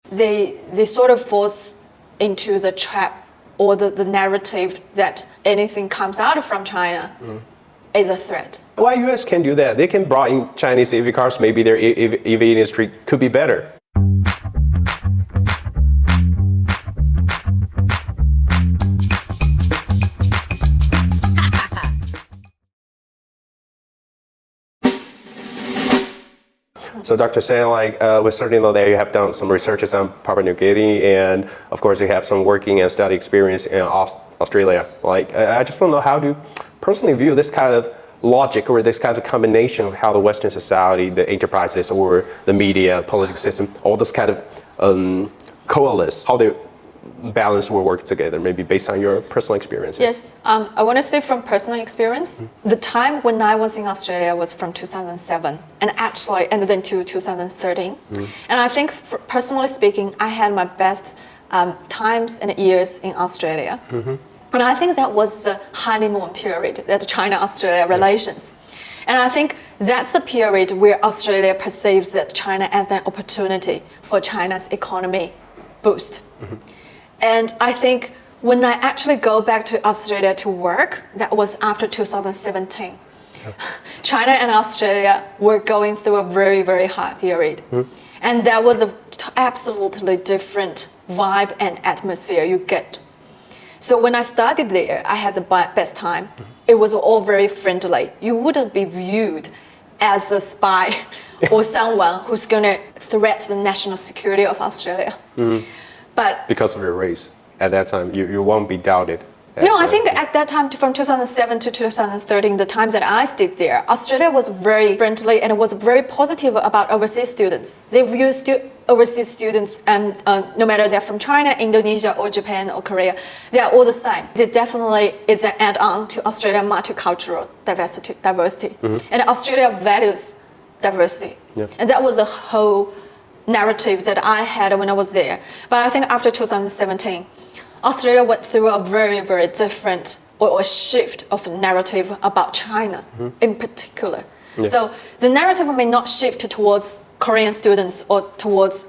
they sort of falls into the trap or the narrative that anything comes out from China is a threat. Why US can do that? They can bring in Chinese EV cars, maybe their EV industry could be better. So Dr. Shen, we certainly know that you have done some researches on Papua New Guinea, and of course you have some working and study experience in Australia. I just want to know, how do you personally view this kind of logic or this kind of combination of how the Western society, the enterprises or the media, political system, all this kind of coalesce, how they balance will work together, maybe based on your personal experiences? Yes, I want to say from personal experience, the time when I was in Australia was from 2007 and then to 2013. And I think personally speaking, I had my best times and years in Australia. And I think that was the honeymoon period, that China-Australia relations. And I think that's the period where Australia perceives that China as an opportunity for China's economy boost. And I think when I actually go back to Australia to work, that was after 2017. China and Australia were going through a very, very hard period. And that was an absolutely different vibe and atmosphere you get. So when I started there, I had the best time. It was all very friendly. You wouldn't be viewed as a spy or someone who's going to threaten the national security of Australia. But because of your race, at that time, you won't be doubted. No, I think at that time, from 2007 to 2013, the times that I stayed there, Australia was very friendly and it was very positive about overseas students. They view overseas students, and no matter they're from China, Indonesia, or Japan, or Korea, they are all the same. It definitely is an add-on to Australian multicultural diversity. And Australia values diversity. And that was a whole narrative that I had when I was there. But I think after 2017, Australia went through a very, very different or a shift of narrative about China in particular. So the narrative may not shift towards Korean students or towards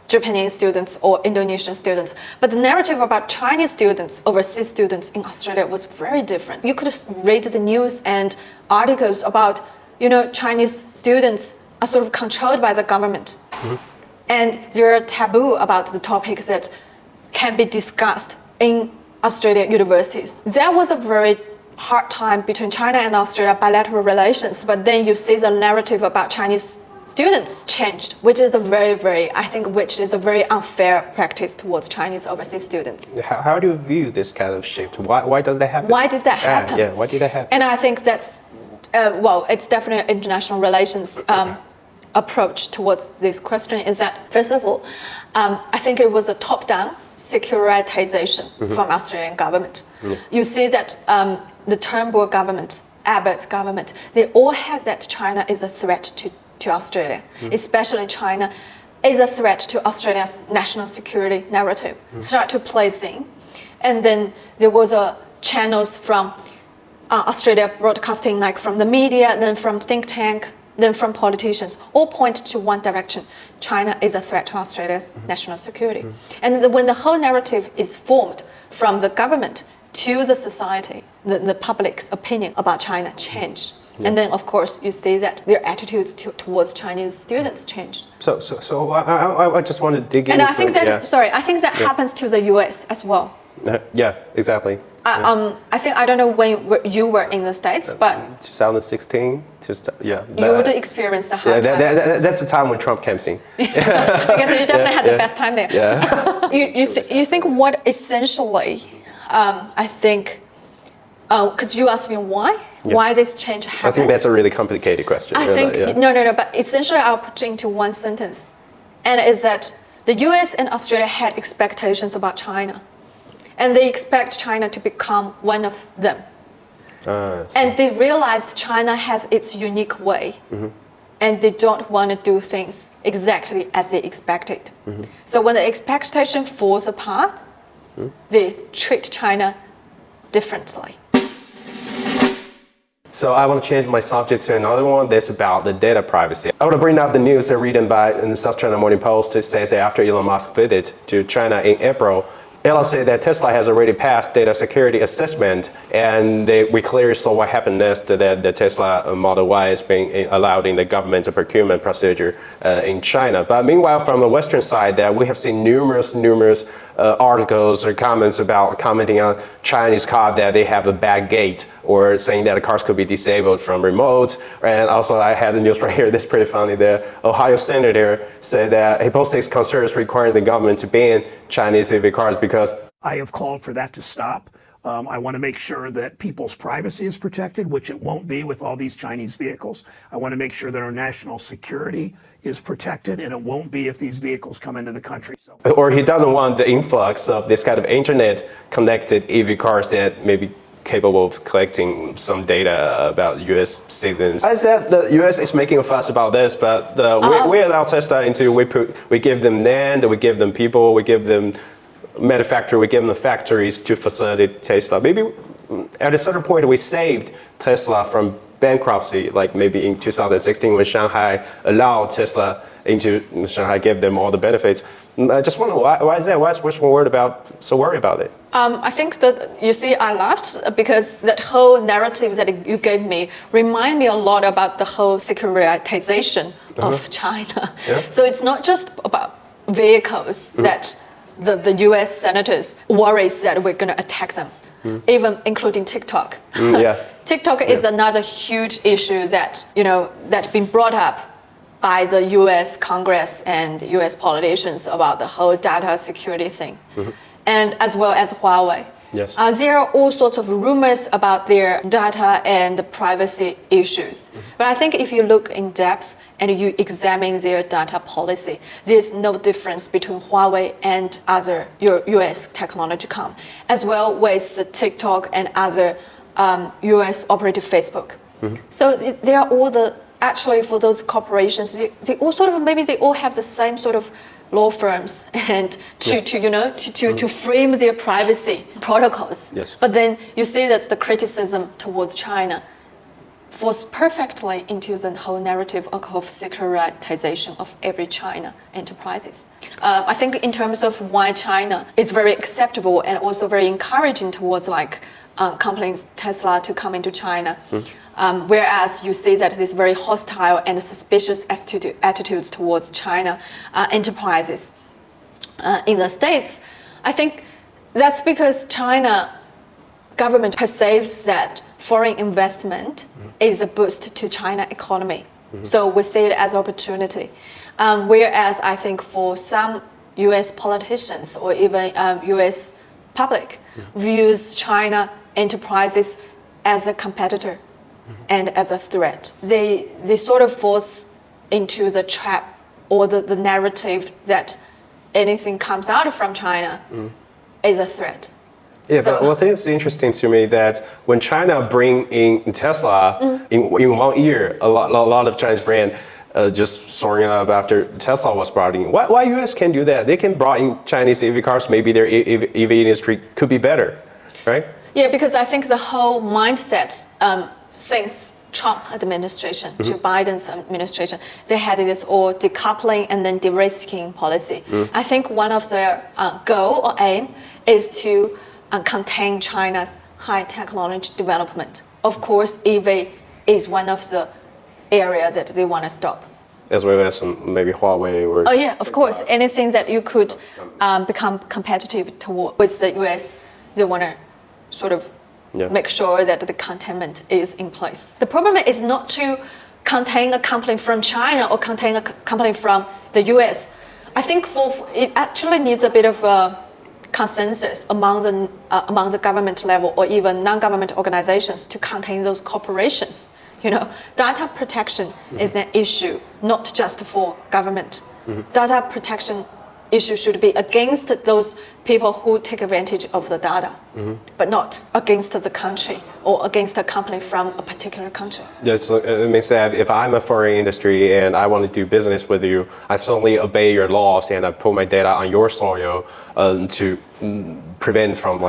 Japanese students or Indonesian students, but the narrative about Chinese students, overseas students in Australia was very different. You could read the news and articles about, Chinese students are sort of controlled by the government. And there are taboo about the topics that can be discussed in Australian universities. There was a very hard time between China and Australia bilateral relations, but then you see the narrative about Chinese students changed, which is a very unfair practice towards Chinese overseas students. How do you view this kind of shift? Why does that happen? Why did that happen? Why did that happen? And I think that's, it's definitely an international relations approach towards this question is that, first of all, I think it was a top-down securitization from Australian government. You see that the Turnbull government, Abbott's government, they all had that China is a threat to Australia, especially China is a threat to Australia's national security narrative, start to place in. And then there was channels from Australia broadcasting, like from the media, then from think tank, then from politicians, all point to one direction. China is a threat to Australia's national security. And when the whole narrative is formed from the government to the society, the public's opinion about China change. And then, of course, you see that their attitudes towards Chinese students change. So I just want to dig in. And I think that happens to the US as well. Yeah, exactly. I don't know when you were in the States, but 2016. You would experience the hard time. That's the time when Trump came in. Because you definitely had the best time there. You think what essentially, I think, because you asked me why this change happened. I think that's a really complicated question. No, but essentially I'll put it into one sentence, and is that the US and Australia had expectations about China, and they expect China to become one of them. And they realized China has its unique way, and they don't want to do things exactly as they expected. So when the expectation falls apart, they treat China differently. So I want to change my subject to another one that's about the data privacy. I want to bring up the news written by in the South China Morning Post. It says that after Elon Musk's visit to China in April, Elon said that Tesla has already passed data security assessment, and we clearly saw what happened next, that the Tesla Model Y is being allowed in the government's procurement procedure in China. But meanwhile, from the Western side, that we have seen numerous articles or commenting on Chinese car that they have a bad gate, or saying that the cars could be disabled from remote. And also, I had the news right here that's pretty funny. The Ohio senator said that he posted his concerns requiring the government to ban Chinese EV cars because I have called for that to stop. I want to make sure that people's privacy is protected, which it won't be with all these Chinese vehicles. I want to make sure that our national security is protected, and it won't be if these vehicles come into the country. Or he doesn't want the influx of this kind of internet-connected EV cars that may be capable of collecting some data about U.S. citizens. I said the U.S. is making a fuss about this, but we allow Tesla into, we give them land, we give them people, we give them manufacturer, we give them factories to facilitate Tesla. Maybe at a certain point we saved Tesla from bankruptcy, like maybe in 2016 when Shanghai allowed Tesla into Shanghai, gave them all the benefits. I just wonder why is that? Why is Western world so worried about it? I think that, you see, I laughed because that whole narrative that you gave me remind me a lot about the whole securitization of China. Yeah. So it's not just about vehicles that the US senators worries that we're going to attack them, even including TikTok. TikTok is another huge issue that, that's been brought up by the US Congress and US politicians about the whole data security thing, and as well as Huawei. Yes. There are all sorts of rumors about their data and privacy issues. But I think if you look in depth and you examine their data policy, there's no difference between Huawei and other US technology companies, as well with the TikTok and other US operated Facebook. So they are all actually for those corporations, they all sort of, maybe they all have the same sort of law firms and to frame their privacy protocols. Yes. But then you see that the criticism towards China falls perfectly into the whole narrative of securitization of every China enterprises. I think in terms of why China is very acceptable and also very encouraging towards companies Tesla to come into China. Whereas you see that there's very hostile and suspicious attitudes towards China enterprises in the States. I think that's because China government perceives that foreign investment is a boost to China economy. So we see it as opportunity. Whereas I think for some US politicians or even US public views China enterprises as a competitor and as a threat. They sort of falls into the trap or the narrative that anything comes out from China is a threat. Yeah, but one thing that's interesting to me that when China bring in Tesla in 1 year, a lot of Chinese brand just soaring up after Tesla was brought in. Why US can't do that? They can brought in Chinese EV cars. Maybe their EV industry could be better, right? Yeah, because I think the whole mindset since Trump administration to Biden's administration, they had this all decoupling and then de-risking policy. I think one of their goal or aim is to contain China's high technology development. Of course, EV is one of the areas that they want to stop. As well as maybe Huawei or... Oh yeah, of course. Anything that you could become competitive with the US, they want to sort of make sure that the containment is in place. The problem is not to contain a company from China or contain a company from the US. I think it actually needs a bit of a consensus among the government level or even non-government organizations to contain those corporations. Data protection is an issue, not just for government. Data protection issue should be against those people who take advantage of the data, but not against the country or against a company from a particular country. Yes, it means that if I'm a foreign industry and I want to do business with you, I certainly obey your laws and I put my data on your soil to prevent from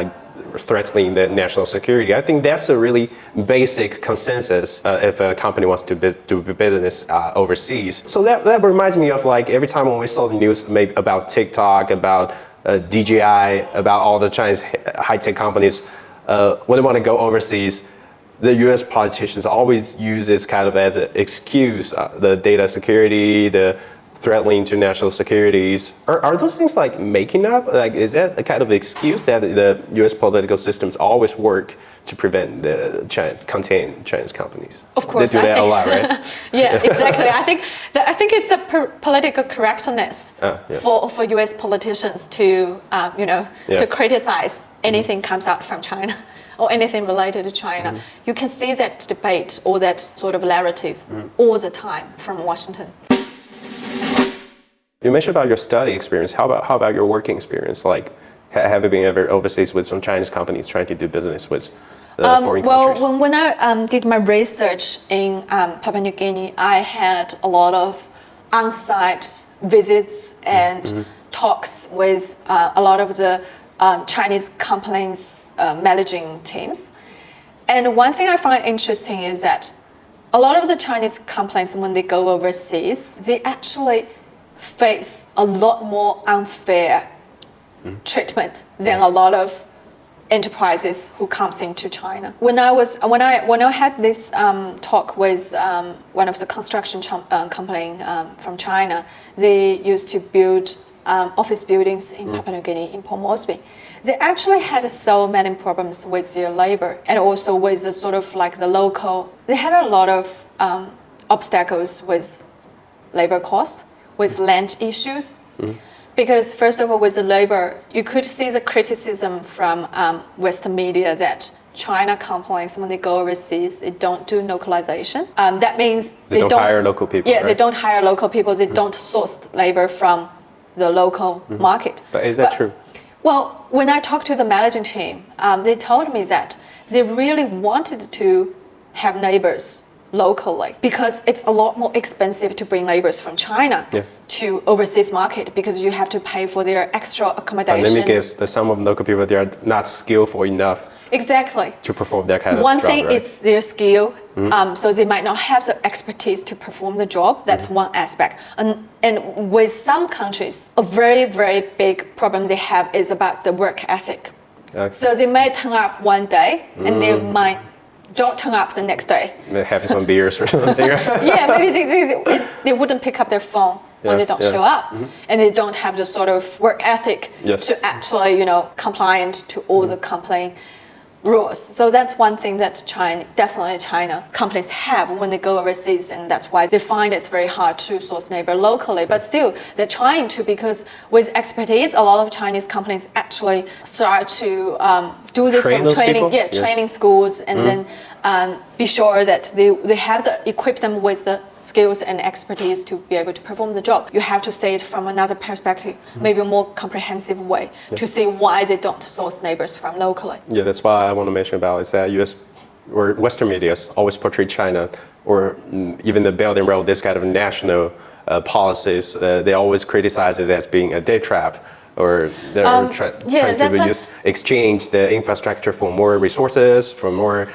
threatening the national security. I think that's a really basic consensus if a company wants to do business overseas. So that reminds me of like every time when we saw the news maybe about TikTok, about DJI, about all the Chinese high-tech companies, when they want to go overseas, the U.S. politicians always use this kind of as an excuse, the data security, the threatening to national securities. Are those things like making up? Like, is that a kind of excuse that the U.S. political systems always work to prevent contain Chinese companies? Of course, they do that a lot, right? Yeah, exactly. I think it's a political correctness for U.S. politicians to to criticize anything comes out from China or anything related to China. You can see that debate or that sort of narrative all the time from Washington. You mentioned about your study experience. How about your working experience? Like, have you been ever overseas with some Chinese companies trying to do business with foreign countries? Well, when I did my research in Papua New Guinea, I had a lot of on-site visits and talks with a lot of the Chinese companies' managing teams. And one thing I find interesting is that a lot of the Chinese companies, when they go overseas, they actually face a lot more unfair treatment than a lot of enterprises who comes into China. When I had this talk with one of the construction company from China, they used to build office buildings in Papua New Guinea, in Port Moresby. They actually had so many problems with their labor and also with the sort of like the local. They had a lot of obstacles with labor costs, with land issues. Because first of all, with the labor, you could see the criticism from Western media that China companies, when they go overseas, they don't do localization. That means they don't hire local people. Yeah, right? They don't hire local people. They don't source labor from the local market. But is that true? Well, when I talked to the managing team, they told me that they really wanted to have neighbors locally because it's a lot more expensive to bring laborers from China to overseas market because you have to pay for their extra accommodation. And let me guess, that some of the local people, they are not skillful enough exactly to perform that kind of one job, thing right? is their skill, so they might not have the expertise to perform the job. That's one aspect. And with some countries, a very, very big problem they have is about the work ethic. Okay. So they may turn up one day and they might don't turn up the next day. Having some beers or something. Yeah, maybe they wouldn't pick up their phone when they don't show up, and they don't have the sort of work ethic to actually, compliant to all the company rules. So that's one thing that China companies have when they go overseas, and that's why they find it's very hard to source labor locally. But still, they're trying to, because with expertise, a lot of Chinese companies actually start to do this sort of training, training schools, and then be sure that they have equip them with the skills and expertise to be able to perform the job. You have to see it from another perspective, maybe a more comprehensive way to see why they don't source neighbors from locally. Yeah, that's why I want to mention about is that U.S. or Western media always portray China or even the Belt and Road, this kind of national policies. They always criticize it as being a debt trap, or they're trying to just exchange the infrastructure for more resources, for more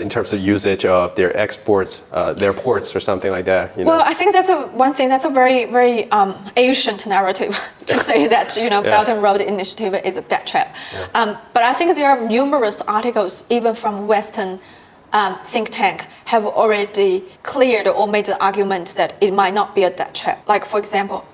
in terms of usage of their exports, their ports or something like that. Well, I think that's one thing. That's a very, very ancient narrative to say that Belt and Road Initiative is a debt trap. But I think there are numerous articles, even from Western think tank, have already cleared or made the argument that it might not be a debt trap. Like, for example,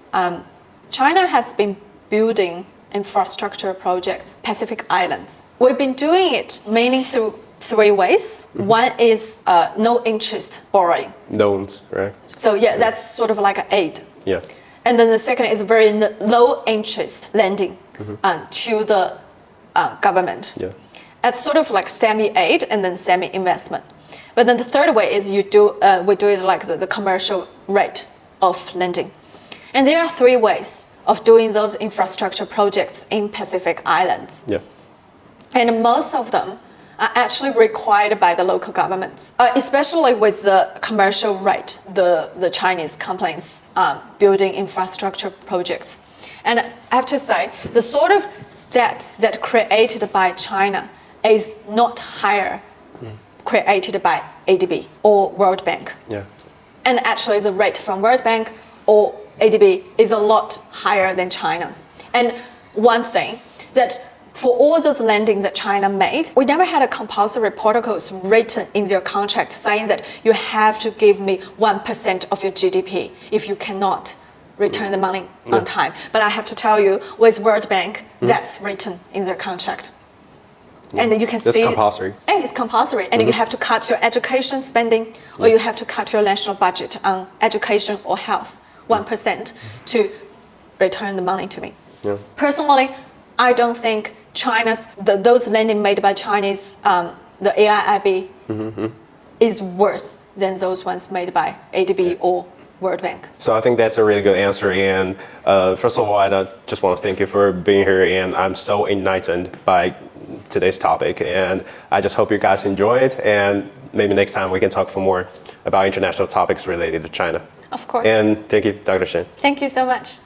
China has been building infrastructure projects, Pacific Islands. We've been doing it mainly through 3 ways. One is no interest borrowing. Loans, right? So that's sort of like an aid. Yeah. And then the second is very low interest lending to the government. Yeah. That's sort of like semi-aid and then semi-investment. But then the third way is we do it like the commercial rate of lending. And there are 3 ways of doing those infrastructure projects in Pacific Islands. Yeah. And most of them are actually required by the local governments, especially with the commercial rate, the Chinese companies building infrastructure projects. And I have to say, the debt that created by China is not higher created by ADB or World Bank. Yeah. And actually the rate from World Bank or ADB is a lot higher than China's. And one thing that for all those lending that China made, we never had a compulsory protocols written in their contract saying that you have to give me 1% of your GDP if you cannot return the money on time. But I have to tell you, with World Bank, that's written in their contract. And you can see compulsory. And it's compulsory. And you have to cut your education spending, or you have to cut your national budget on education or health 1% to return the money to me. Yeah. Personally, I don't think those lending made by Chinese, the AIIB, is worse than those ones made by ADB or World Bank. So I think that's a really good answer. And first of all, I just want to thank you for being here. And I'm so enlightened by today's topic. And I just hope you guys enjoy it. And maybe next time we can talk for more about international topics related to China. Of course. And thank you, Dr. Shen. Thank you so much.